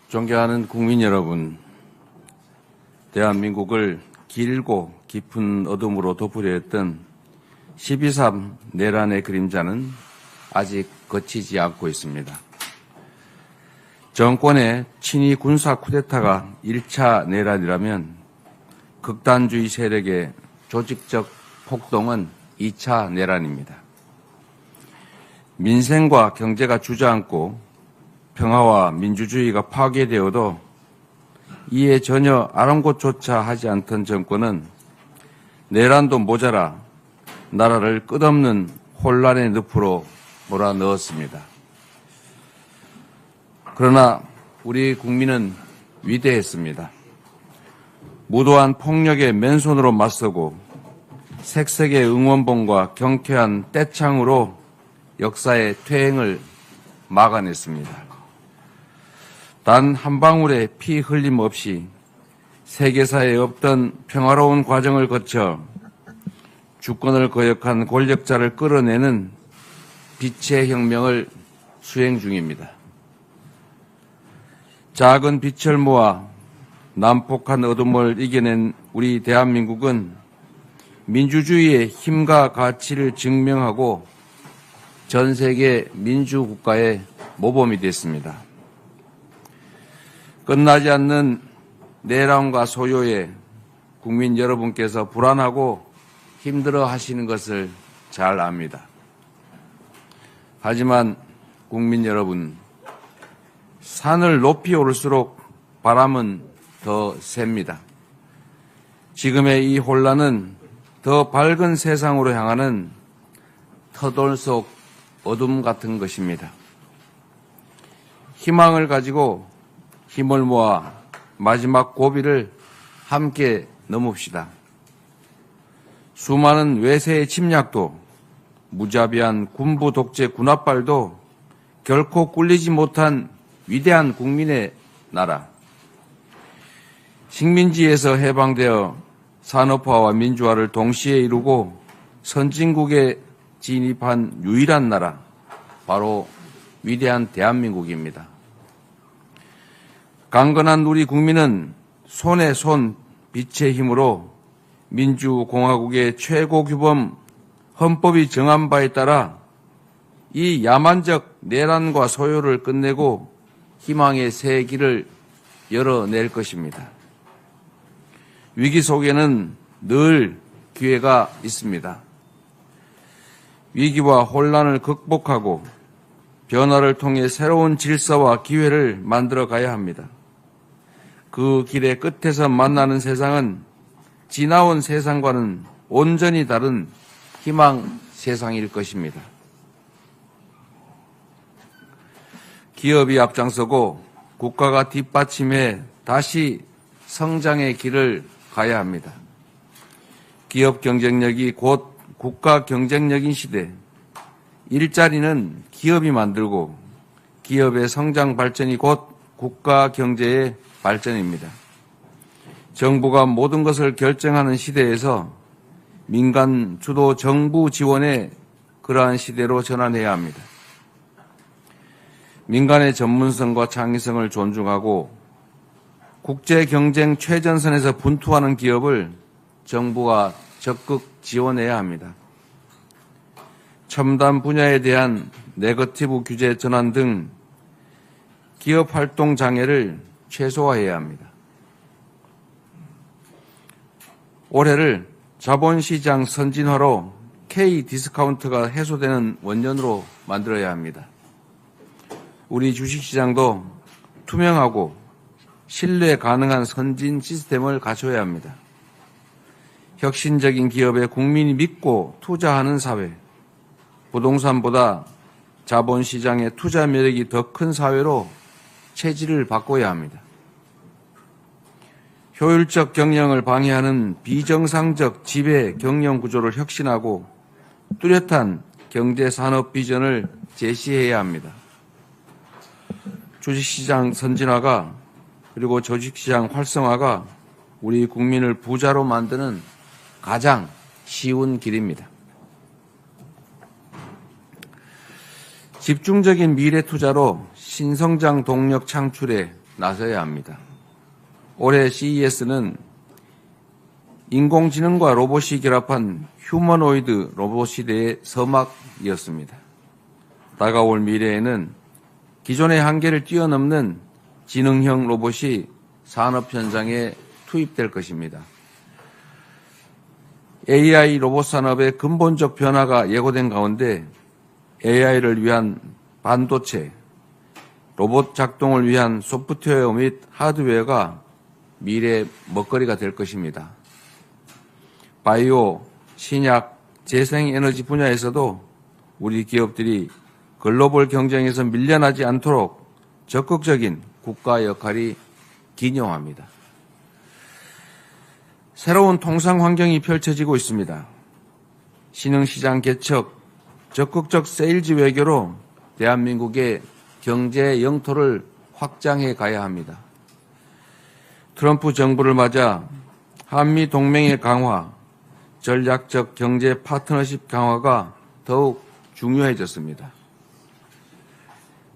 존경하는 국민 여러분, 대한민국을 길고 깊은 어둠으로 덮으려 했던 12.3 내란의 그림자는 아직 거치지 않고 있습니다. 정권의 친위 군사 쿠데타가 1차 내란이라면 극단주의 세력의 조직적 폭동은 2차 내란입니다. 민생과 경제가 주저앉고 평화와 민주주의가 파괴되어도 이에 전혀 아랑곳조차 하지 않던 정권은 내란도 모자라 나라를 끝없는 혼란의 늪으로 몰아넣었습니다. 그러나 우리 국민은 위대했습니다. 무도한 폭력에 맨손으로 맞서고 색색의 응원봉과 경쾌한 떼창으로 역사의 퇴행을 막아냈습니다. 단 한 방울의 피 흘림 없이 세계사에 없던 평화로운 과정을 거쳐 주권을 거역한 권력자를 끌어내는 빛의 혁명을 수행 중입니다. 작은 빛을 모아 난폭한 어둠을 이겨낸 우리 대한민국은 민주주의의 힘과 가치를 증명하고 전 세계 민주국가의 모범이 됐습니다. 끝나지 않는 내란과 소요에 국민 여러분께서 불안하고 힘들어 하시는 것을 잘 압니다. 하지만 국민 여러분, 산을 높이 오를수록 바람은 더 셉니다. 지금의 이 혼란은 더 밝은 세상으로 향하는 터돌 속 어둠 같은 것입니다. 희망을 가지고 힘을 모아 마지막 고비를 함께 넘읍시다. 수많은 외세의 침략도 무자비한 군부 독재 군합발도 결코 꿀리지 못한 위대한 국민의 나라. 식민지에서 해방되어 산업화와 민주화를 동시에 이루고 선진국에 진입한 유일한 나라, 바로 위대한 대한민국입니다. 강건한 우리 국민은 손에 손 빛의 힘으로 민주공화국의 최고 규범 헌법이 정한 바에 따라 이 야만적 내란과 소요를 끝내고 희망의 새 길을 열어낼 것입니다. 위기 속에는 늘 기회가 있습니다. 위기와 혼란을 극복하고 변화를 통해 새로운 질서와 기회를 만들어 가야 합니다. 그 길의 끝에서 만나는 세상은 지나온 세상과는 온전히 다른 희망 세상일 것입니다. 기업이 앞장서고 국가가 뒷받침해 다시 성장의 길을 가야 합니다. 기업 경쟁력이 곧 국가 경쟁력인 시대, 일자리는 기업이 만들고 기업의 성장 발전이 곧 국가 경제의 발전입니다. 정부가 모든 것을 결정하는 시대에서 민간 주도 정부 지원의 그러한 시대로 전환해야 합니다. 민간의 전문성과 창의성을 존중하고 국제 경쟁 최전선에서 분투하는 기업을 정부가 적극 지원해야 합니다. 첨단 분야에 대한 네거티브 규제 전환 등 기업 활동 장애를 최소화해야 합니다. 올해를 자본시장 선진화로 K-디스카운트가 해소되는 원년으로 만들어야 합니다. 우리 주식시장도 투명하고 신뢰 가능한 선진 시스템을 갖춰야 합니다. 혁신적인 기업에 국민이 믿고 투자하는 사회, 부동산보다 자본시장의 투자 매력이 더 큰 사회로 체질을 바꿔야 합니다. 효율적 경영을 방해하는 비정상적 지배 경영 구조를 혁신하고 뚜렷한 경제산업 비전을 제시해야 합니다. 주식시장 선진화가 그리고 조직시장 활성화가 우리 국민을 부자로 만드는 가장 쉬운 길입니다. 집중적인 미래 투자로 신성장 동력 창출에 나서야 합니다. 올해 CES는 인공지능과 로봇이 결합한 휴머노이드 로봇 시대의 서막이었습니다. 다가올 미래에는 기존의 한계를 뛰어넘는 지능형 로봇이 산업 현장에 투입될 것입니다. AI 로봇 산업의 근본적 변화가 예고된 가운데 AI를 위한 반도체, 로봇 작동을 위한 소프트웨어 및 하드웨어가 미래의 먹거리가 될 것입니다. 바이오, 신약, 재생에너지 분야에서도 우리 기업들이 글로벌 경쟁에서 밀려나지 않도록 적극적인 국가 역할이 기념합니다. 새로운 통상 환경이 펼쳐지고 있습니다. 신흥시장 개척, 적극적 세일즈 외교로 대한민국의 경제 영토를 확장해 가야 합니다. 트럼프 정부를 맞아 한미 동맹의 강화, 전략적 경제 파트너십 강화가 더욱 중요해졌습니다.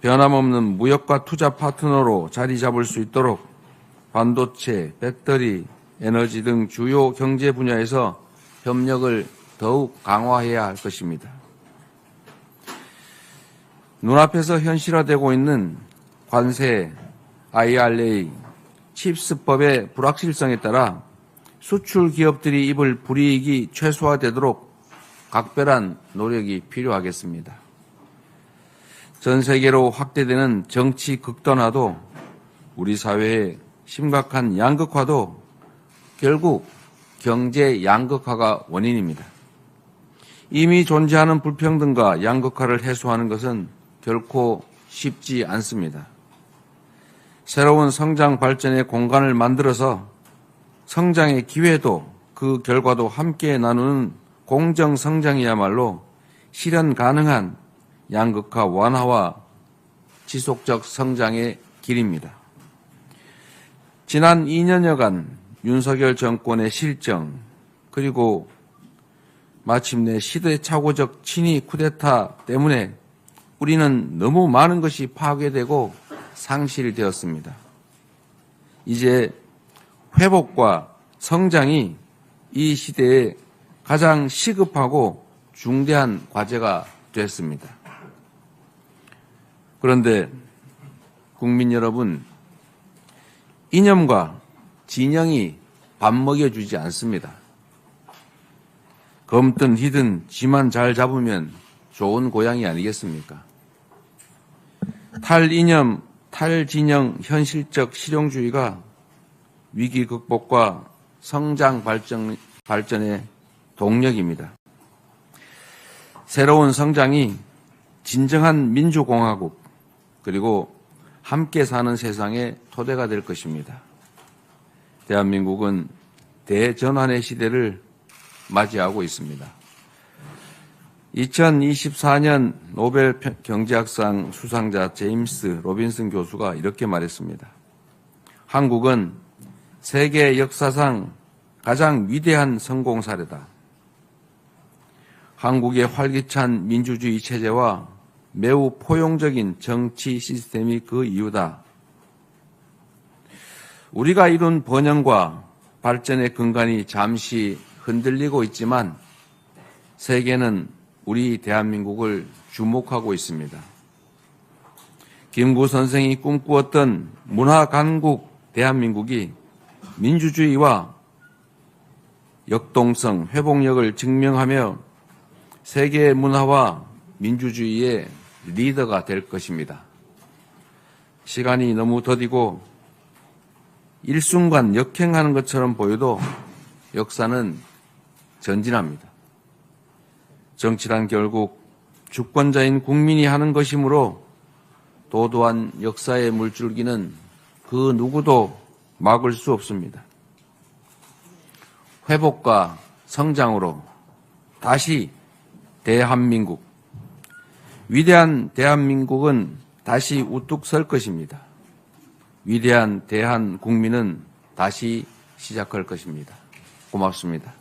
변함없는 무역과 투자 파트너로 자리 잡을 수 있도록 반도체, 배터리, 에너지 등 주요 경제 분야에서 협력을 더욱 강화해야 할 것입니다. 눈앞에서 현실화되고 있는 관세, IRA, 칩스법의 불확실성에 따라 수출 기업들이 입을 불이익이 최소화되도록 각별한 노력이 필요하겠습니다. 전 세계로 확대되는 정치 극단화도 우리 사회의 심각한 양극화도 결국 경제 양극화가 원인입니다. 이미 존재하는 불평등과 양극화를 해소하는 것은 결코 쉽지 않습니다. 새로운 성장 발전의 공간을 만들어서 성장의 기회도 그 결과도 함께 나누는 공정 성장이야말로 실현 가능한 양극화 완화와 지속적 성장의 길입니다. 지난 2년여간 윤석열 정권의 실정 그리고 마침내 시대착오적 친위 쿠데타 때문에 우리는 너무 많은 것이 파괴되고 상실되었습니다. 이제 회복과 성장이 이 시대에 가장 시급하고 중대한 과제가 됐습니다. 그런데 국민 여러분, 이념과 진영이 밥 먹여주지 않습니다. 검든 희든 지만 잘 잡으면 좋은 고양이 아니겠습니까? 탈이념, 탈진영 현실적 실용주의가 위기 극복과 성장 발전의 동력입니다. 새로운 성장이 진정한 민주공화국 그리고 함께 사는 세상의 토대가 될 것입니다. 대한민국은 대전환의 시대를 맞이하고 있습니다. 2024년 노벨 경제학상 수상자 제임스 로빈슨 교수가 이렇게 말했습니다. 한국은 세계 역사상 가장 위대한 성공 사례다. 한국의 활기찬 민주주의 체제와 매우 포용적인 정치 시스템이 그 이유다. 우리가 이룬 번영과 발전의 근간이 잠시 흔들리고 있지만 세계는 우리 대한민국을 주목하고 있습니다. 김구 선생이 꿈꾸었던 문화강국 대한민국이 민주주의와 역동성, 회복력을 증명하며 세계 문화와 민주주의의 리더가 될 것입니다. 시간이 너무 더디고 일순간 역행하는 것처럼 보여도 역사는 전진합니다. 정치란 결국 주권자인 국민이 하는 것이므로 도도한 역사의 물줄기는 그 누구도 막을 수 없습니다. 회복과 성장으로 다시 대한민국, 위대한 대한민국은 다시 우뚝 설 것입니다. 위대한 대한국민은 다시 시작할 것입니다. 고맙습니다.